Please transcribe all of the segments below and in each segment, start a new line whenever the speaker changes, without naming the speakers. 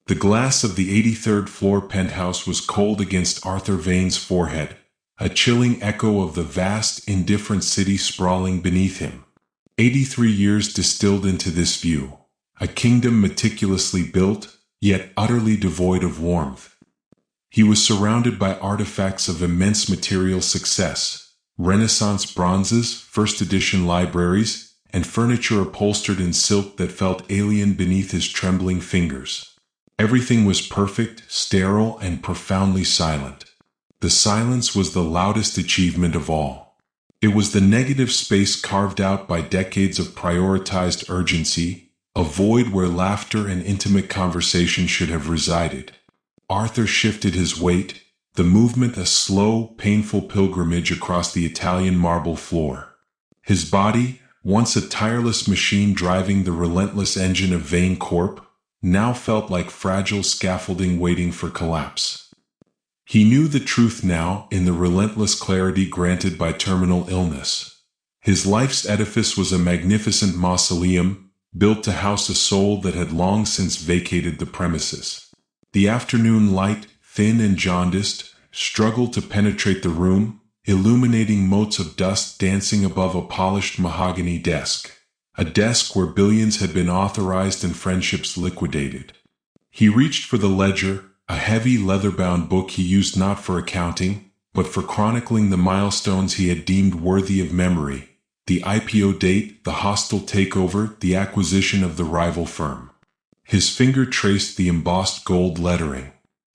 The glass of the 83rd floor penthouse was cold against Arthur Vane's forehead, a chilling echo of the vast, indifferent city sprawling beneath him. 83 years distilled into this view, a kingdom meticulously built, yet utterly devoid of warmth. He was surrounded by artifacts of immense material success, Renaissance bronzes, first edition libraries, and furniture upholstered in silk that felt alien beneath his trembling fingers. Everything was perfect, sterile, and profoundly silent. The silence was the loudest achievement of all. It was the negative space carved out by decades of prioritized urgency, a void where laughter and intimate conversation should have resided. Arthur shifted his weight, the movement a slow, painful pilgrimage across the Italian marble floor. His body, once a tireless machine driving the relentless engine of Vane Corp, now felt like fragile scaffolding waiting for collapse. He knew the truth now in the relentless clarity granted by terminal illness. His life's edifice was a magnificent mausoleum, built to house a soul that had long since vacated the premises. The afternoon light, thin and jaundiced, struggled to penetrate the room, illuminating motes of dust dancing above a polished mahogany desk. A desk where billions had been authorized and friendships liquidated. He reached for the ledger, a heavy leather-bound book he used not for accounting, but for chronicling the milestones he had deemed worthy of memory: the IPO date, the hostile takeover, the acquisition of the rival firm. His finger traced the embossed gold lettering.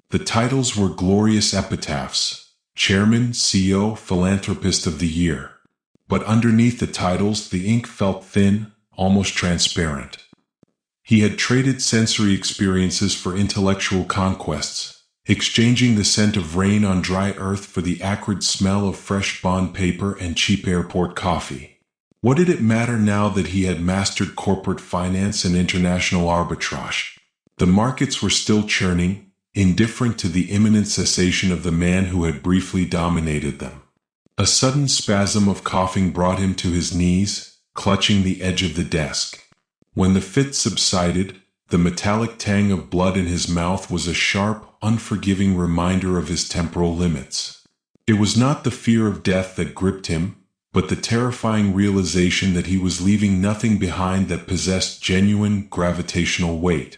The titles were glorious epitaphs: Chairman, CEO, Philanthropist of the Year. But underneath the titles, the ink felt thin, almost transparent. He had traded sensory experiences for intellectual conquests, exchanging the scent of rain on dry earth for the acrid smell of fresh bond paper and cheap airport coffee. What did it matter now that he had mastered corporate finance and international arbitrage? The markets were still churning, indifferent to the imminent cessation of the man who had briefly dominated them. A sudden spasm of coughing brought him to his knees, clutching the edge of the desk. When the fit subsided, the metallic tang of blood in his mouth was a sharp, unforgiving reminder of his temporal limits. It was not the fear of death that gripped him, but the terrifying realization that he was leaving nothing behind that possessed genuine gravitational weight.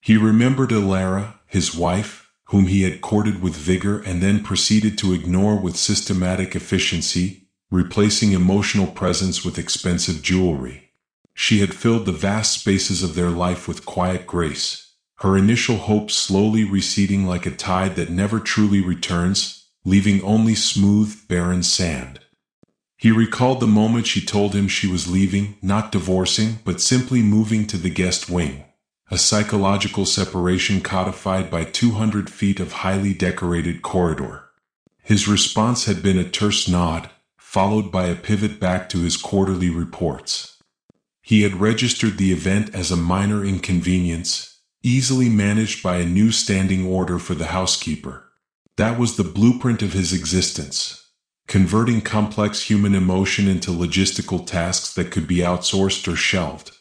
He remembered Alara, his wife, whom he had courted with vigor and then proceeded to ignore with systematic efficiency, replacing emotional presence with expensive jewelry. She had filled the vast spaces of their life with quiet grace, her initial hopes slowly receding like a tide that never truly returns, leaving only smooth, barren sand. He recalled the moment she told him she was leaving, not divorcing, but simply moving to the guest wing. A psychological separation codified by 200 feet of highly decorated corridor. His response had been a terse nod, followed by a pivot back to his quarterly reports. He had registered the event as a minor inconvenience, easily managed by a new standing order for the housekeeper. That was the blueprint of his existence, converting complex human emotion into logistical tasks that could be outsourced or shelved.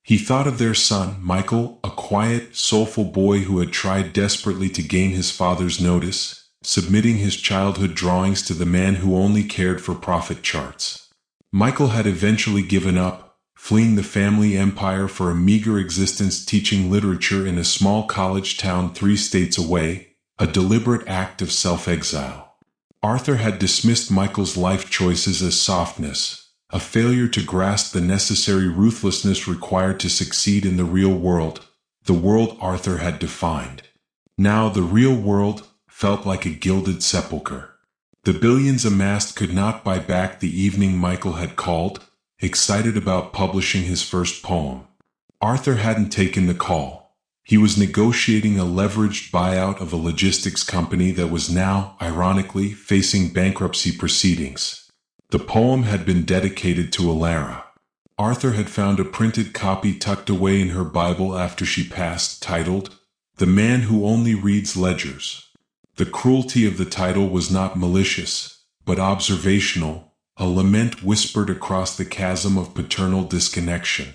He thought of their son, Michael, a quiet, soulful boy who had tried desperately to gain his father's notice, submitting his childhood drawings to the man who only cared for profit charts. Michael had eventually given up, fleeing the family empire for a meager existence teaching literature in a small college town 3 states away, a deliberate act of self-exile. Arthur had dismissed Michael's life choices as softness, a failure to grasp the necessary ruthlessness required to succeed in the real world, the world Arthur had defined. Now the real world felt like a gilded sepulchre. The billions amassed could not buy back the evening Michael had called, excited about publishing his first poem. Arthur hadn't taken the call. He was negotiating a leveraged buyout of a logistics company that was now, ironically, facing bankruptcy proceedings. The poem had been dedicated to Alara. Arthur had found a printed copy tucked away in her Bible after she passed, titled, "The Man Who Only Reads Ledgers." The cruelty of the title was not malicious, but observational, a lament whispered across the chasm of paternal disconnection.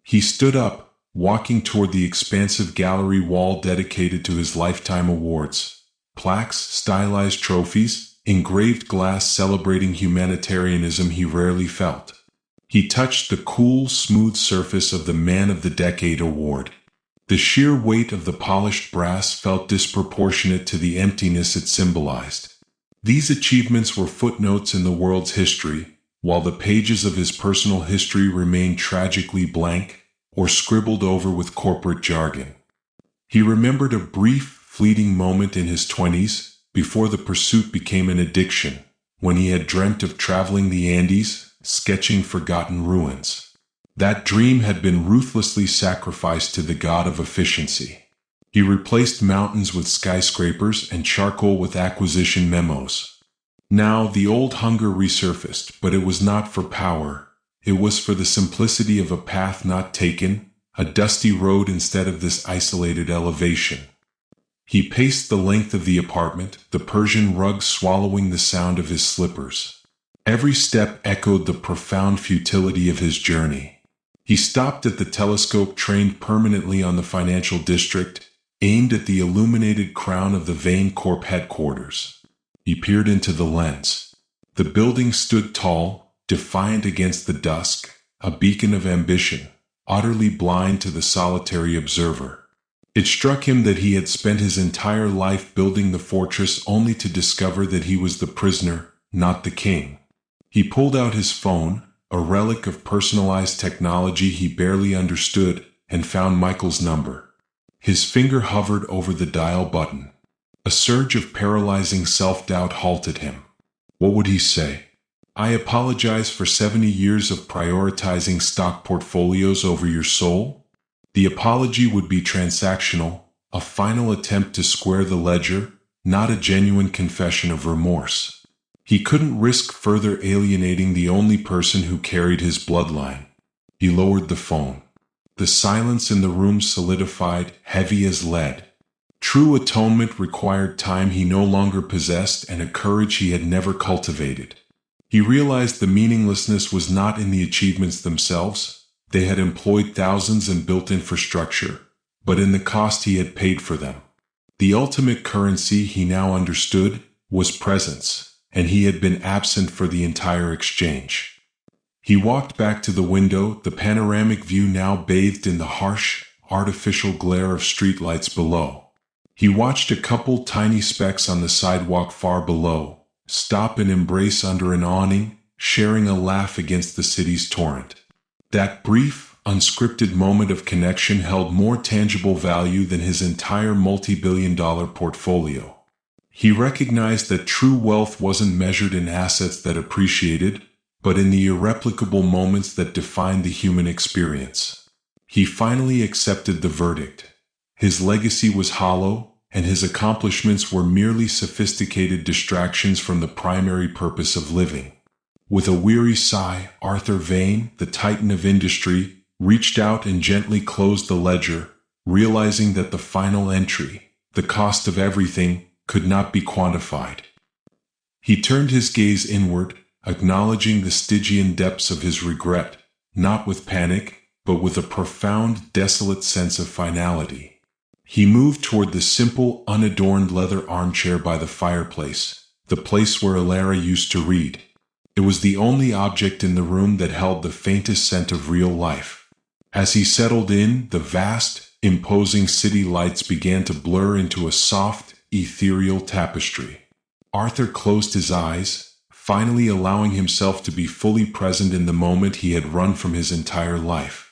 He stood up, walking toward the expansive gallery wall dedicated to his lifetime awards. Plaques, stylized trophies, engraved glass celebrating humanitarianism he rarely felt. He touched the cool, smooth surface of the Man of the Decade award. The sheer weight of the polished brass felt disproportionate to the emptiness it symbolized. These achievements were footnotes in the world's history, while the pages of his personal history remained tragically blank or scribbled over with corporate jargon. He remembered a brief, fleeting moment in his 20s, before the pursuit became an addiction, when he had dreamt of traveling the Andes, sketching forgotten ruins. That dream had been ruthlessly sacrificed to the god of efficiency. He replaced mountains with skyscrapers and charcoal with acquisition memos. Now the old hunger resurfaced, but it was not for power. It was for the simplicity of a path not taken, a dusty road instead of this isolated elevation. He paced the length of the apartment, the Persian rug swallowing the sound of his slippers. Every step echoed the profound futility of his journey. He stopped at the telescope trained permanently on the financial district, aimed at the illuminated crown of the Vane Corp headquarters. He peered into the lens. The building stood tall, defiant against the dusk, a beacon of ambition, utterly blind to the solitary observer. It struck him that he had spent his entire life building the fortress only to discover that he was the prisoner, not the king. He pulled out his phone, a relic of personalized technology he barely understood, and found Michael's number. His finger hovered over the dial button. A surge of paralyzing self-doubt halted him. What would he say? "I apologize for 70 years of prioritizing stock portfolios over your soul?" The apology would be transactional, a final attempt to square the ledger, not a genuine confession of remorse. He couldn't risk further alienating the only person who carried his bloodline. He lowered the phone. The silence in the room solidified, heavy as lead. True atonement required time he no longer possessed and a courage he had never cultivated. He realized the meaninglessness was not in the achievements themselves. They had employed thousands and built infrastructure, but in the cost he had paid for them. The ultimate currency, he now understood, was presence, and he had been absent for the entire exchange. He walked back to the window, the panoramic view now bathed in the harsh, artificial glare of streetlights below. He watched a couple tiny specks on the sidewalk far below, stop and embrace under an awning, sharing a laugh against the city's torrent. That brief, unscripted moment of connection held more tangible value than his entire multi-billion-dollar portfolio. He recognized that true wealth wasn't measured in assets that appreciated, but in the irreplicable moments that defined the human experience. He finally accepted the verdict. His legacy was hollow, and his accomplishments were merely sophisticated distractions from the primary purpose of living. With a weary sigh, Arthur Vane, the titan of industry, reached out and gently closed the ledger, realizing that the final entry, the cost of everything, could not be quantified. He turned his gaze inward, acknowledging the Stygian depths of his regret, not with panic, but with a profound, desolate sense of finality. He moved toward the simple, unadorned leather armchair by the fireplace, the place where Alara used to read. It was the only object in the room that held the faintest scent of real life. As he settled in, the vast, imposing city lights began to blur into a soft, ethereal tapestry. Arthur closed his eyes, finally allowing himself to be fully present in the moment he had run from his entire life.